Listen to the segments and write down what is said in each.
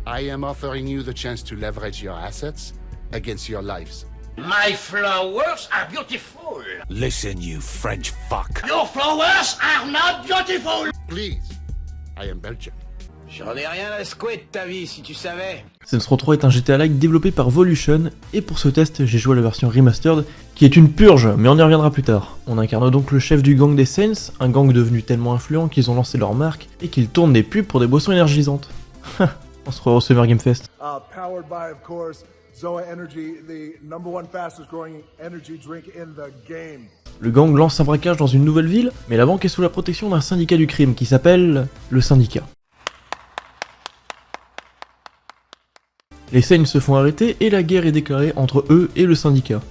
I am offering you the chance to leverage your assets against your lives. My flowers are beautiful. Listen, you French fuck. Your flowers are not beautiful. Please, I am Belgian. J'en ai rien à secouer de ta vie, si tu savais. Saints Row 3 est un GTA-like développé par Volution, et pour ce test, j'ai joué à la version remastered, qui est une purge, mais on y reviendra plus tard. On incarne donc le chef du gang des Saints, un gang devenu tellement influent qu'ils ont lancé leur marque, et qu'ils tournent des pubs pour des boissons énergisantes. On se revoit au Summer Game Fest. Powered by, of course, Zoa Energy, the #1 fastest growing energy drink in the game. Le gang lance un braquage dans une nouvelle ville, mais la banque est sous la protection d'un syndicat du crime qui s'appelle le Syndicat. Les Saints se font arrêter et la guerre est déclarée entre eux et le syndicat.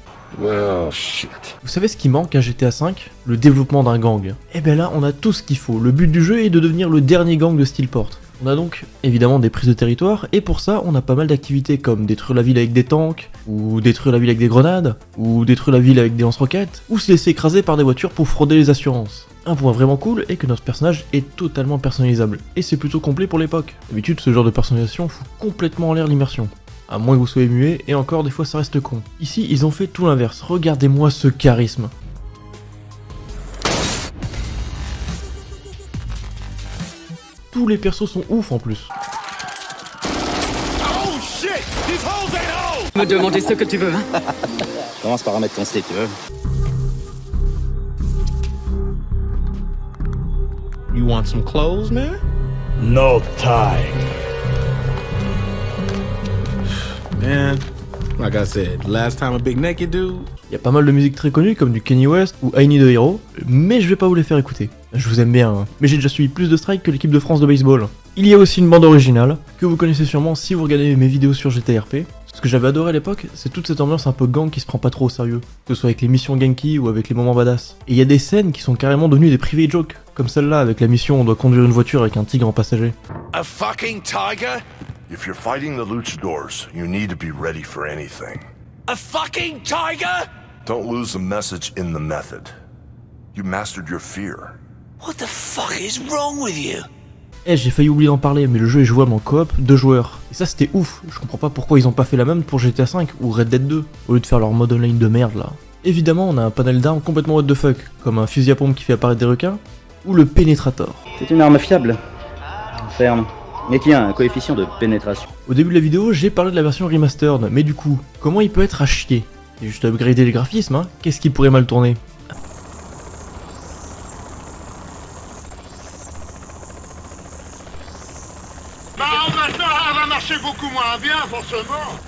Oh shit. Vous savez ce qui manque à GTA V? Le développement d'un gang. Et ben là, on a tout ce qu'il faut. Le but du jeu est de devenir le dernier gang de Steelport. On a donc évidemment des prises de territoire, et pour ça, on a pas mal d'activités comme détruire la ville avec des tanks, ou détruire la ville avec des grenades, ou détruire la ville avec des lance-roquettes, ou se laisser écraser par des voitures pour frauder les assurances. Un point vraiment cool est que notre personnage est totalement personnalisable, et c'est plutôt complet pour l'époque. D'habitude, ce genre de personnalisation fout complètement en l'air l'immersion. À moins que vous soyez muet, et encore des fois ça reste con. Ici, ils ont fait tout l'inverse, regardez-moi ce charisme. Tous les persos sont ouf en plus. Me demander ce que tu veux, hein. Commence par remettre ton slip, tu veux. You want some clothes, man? No time. Man, like I said, last time a big naked dude. Il y a pas mal de musiques très connues comme du Kanye West ou I Need a Hero, mais je vais pas vous les faire écouter. Je vous aime bien, hein, mais j'ai déjà suivi plus de strikes que l'équipe de France de baseball. Il y a aussi une bande originale, que vous connaissez sûrement si vous regardez mes vidéos sur GTRP. Ce que j'avais adoré à l'époque, c'est toute cette ambiance un peu gang qui se prend pas trop au sérieux, que ce soit avec les missions Genki ou avec les moments badass. Et il y a des scènes qui sont carrément devenues des private jokes, comme celle-là avec la mission où on doit conduire une voiture avec un tigre en passager. A fucking tiger? If you're fighting the luchadors, you need to be ready for anything. A fucking tiger? Don't lose the message in the method. You mastered your fear. What the fuck is wrong with you? Eh, j'ai failli oublier d'en parler, mais le jeu est jouable en coop 2 joueurs. Et ça c'était ouf, je comprends pas pourquoi ils ont pas fait la même pour GTA V ou Red Dead 2, au lieu de faire leur mode online de merde là. Évidemment, on a un panel d'armes complètement what the fuck, comme un fusil à pompe qui fait apparaître des requins, ou le pénétrator. C'est une arme fiable. Ferme. Et qui a un coefficient de pénétration. Au début de la vidéo, j'ai parlé de la version remastered, mais du coup, comment il peut être à chier? C'est juste upgrader les graphismes, hein, qu'est-ce qui pourrait mal tourner? Bah maintenant, elle va marcher beaucoup moins bien, forcément.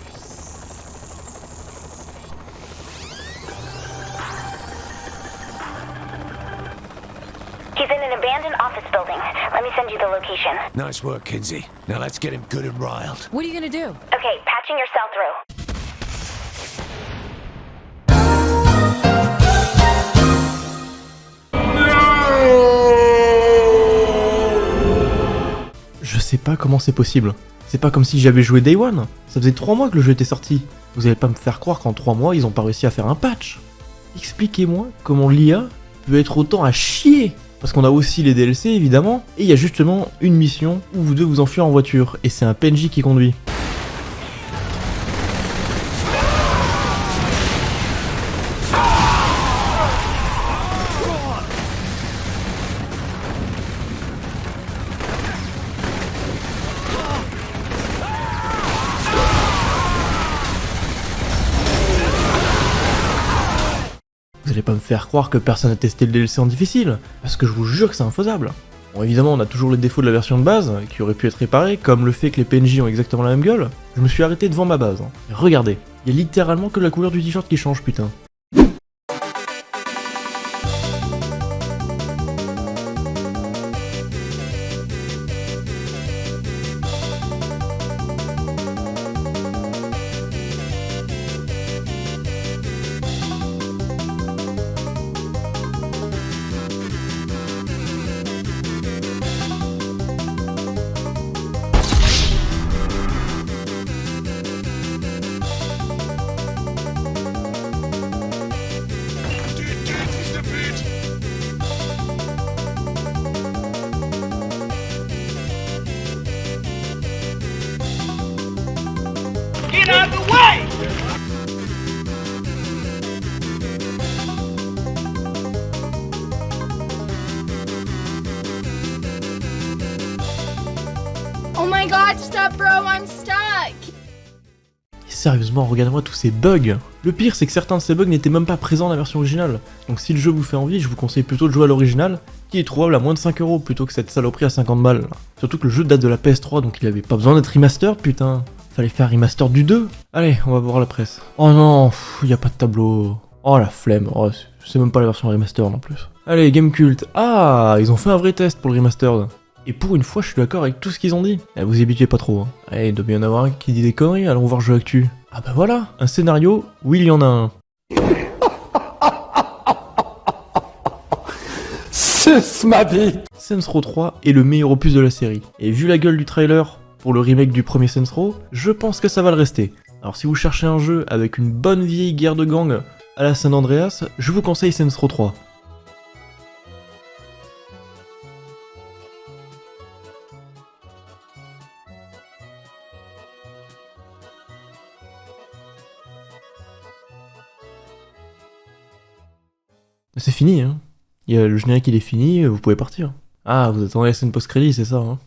He's in an abandoned office building. Let me send you the location. Nice work, Kinsey. Now let's get him good and riled. What are you gonna do? Okay, patching your cell through. Je sais pas comment c'est possible. C'est pas comme si j'avais joué Day One. Ça faisait 3 mois que le jeu était sorti. Vous allez pas me faire croire qu'en 3 mois, ils ont pas réussi à faire un patch. Expliquez-moi comment l'IA peut être autant à chier. Parce qu'on a aussi les DLC évidemment, et il y a justement une mission où vous devez vous enfuir en voiture, et c'est un PNJ qui conduit. Vous allez pas me faire croire que personne n'a testé le DLC en difficile, parce que je vous jure que c'est infaisable. Bon évidemment on a toujours les défauts de la version de base, qui auraient pu être réparés, comme le fait que les PNJ ont exactement la même gueule. Je me suis arrêté devant ma base. Et regardez, il y a littéralement que la couleur du t-shirt qui change putain. Get out of the way! Oh my god, stop bro, I'm stuck! Et sérieusement, regardez-moi tous ces bugs. Le pire, c'est que certains de ces bugs n'étaient même pas présents dans la version originale. Donc si le jeu vous fait envie, je vous conseille plutôt de jouer à l'original, qui est trouvable à moins de 5 € plutôt que cette saloperie à 50 balles. Là. Surtout que le jeu date de la PS3, donc il avait pas besoin d'être remastered, putain. Fallait faire un remaster du 2. Allez, on va voir la presse. Oh non, y a pas de tableau. Oh la flemme, oh, c'est même pas la version remastered en plus. Allez, Gamecult. Ah, ils ont fait un vrai test pour le remastered. Et pour une fois, je suis d'accord avec tout ce qu'ils ont dit. Eh, vous y habituez pas trop. Hein. Allez, il doit bien y en avoir un qui dit des conneries, allons voir Jeu Actu. Ah bah voilà, un scénario, oui il y en a un. C'est ma vie. Saints Row 3 est le meilleur opus de la série. Et vu la gueule du trailer pour le remake du premier Saints Row, je pense que ça va le rester. Alors si vous cherchez un jeu avec une bonne vieille guerre de gang à la San Andreas, je vous conseille Saints Row 3. C'est fini, hein. Le générique il est fini, vous pouvez partir. Ah, vous attendez la scène post-crédit, c'est ça, hein.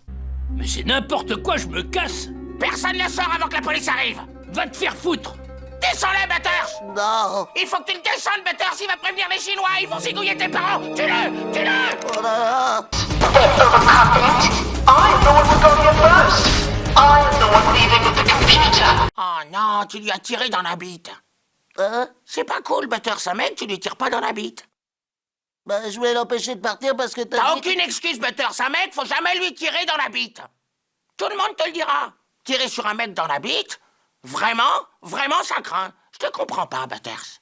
Mais c'est n'importe quoi, je me casse! Personne ne sort avant que la police arrive! Va te faire foutre! Descends-le, Butters! Non. Il faut que tu le descendes, Butters! Il va prévenir les Chinois! Ils vont zigouiller tes parents! Tue-le! Tue-le! Oh là là. Oh non, tu lui as tiré dans la bite! C'est pas cool, Butters, un mec, tu lui tires pas dans la bite! Bah, je voulais l'empêcher de partir parce que T'as t'as dit... aucune excuse, Butters, un mec, faut jamais lui tirer dans la bite! Tout le monde te le dira! Tirer sur un mec dans la bite, vraiment, ça craint. Je te comprends pas, Butters.